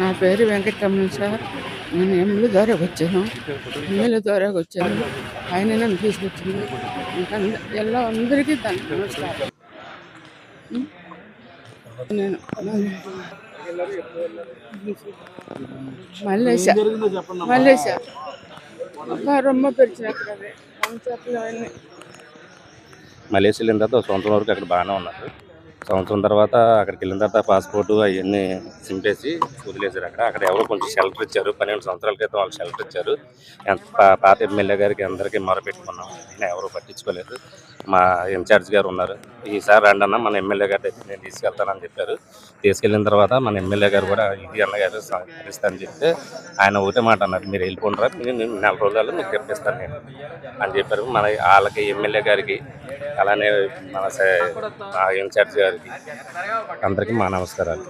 నా పేరు వెంకటరమణ సార్. నేను ఎమ్మెల్యే ద్వారా వచ్చాను. ఎమ్మెల్యే ద్వారా వచ్చాను. ఆయన నన్ను తీసుకొచ్చింది. ఇంకా ఎలా అందరికీ దానికి నమస్కారం. నేను మల్లేశ రొమ్మ పెరిచినప్పుడు చెప్పలేవన్నీ. మలేషియా వెళ్ళిన తర్వాత సంవత్సరం వరకు అక్కడ బాగానే ఉన్నారు. సంవత్సరం తర్వాత అక్కడికి వెళ్ళిన తర్వాత పాస్పోర్టు అవన్నీ సింపేసి వదిలేశారు. అక్కడ ఎవరో కొంచెం షెల్టర్ ఇచ్చారు. 12 సంవత్సరాల క్రితం వాళ్ళు షెల్టర్ ఇచ్చారు. పాత ఎమ్మెల్యే గారికి అందరికీ మొరపెట్టుకున్నాం. అయినా ఎవరు పట్టించుకోలేదు. మా ఇన్ఛార్జ్ గారు ఉన్నారు. ఈసారి రండి అన్న మన ఎమ్మెల్యే గారి దగ్గర నేను తీసుకెళ్తానని చెప్పారు. తీసుకెళ్ళిన తర్వాత మన ఎమ్మెల్యే గారు కూడా ఇది అన్నగారు సహకరిస్తానని చెప్తే ఆయన ఒకటే మాట అన్నారు, మీరు వెళ్ళిపోండిరా, నేను 4 రోజులలో మీకు తెప్పిస్తాను నేను అని చెప్పారు. మన వాళ్ళకి ఎమ్మెల్యే గారికి అలానే మన ఇన్ఛార్జ్ గారికి అందరికీ మా నమస్కారాలు.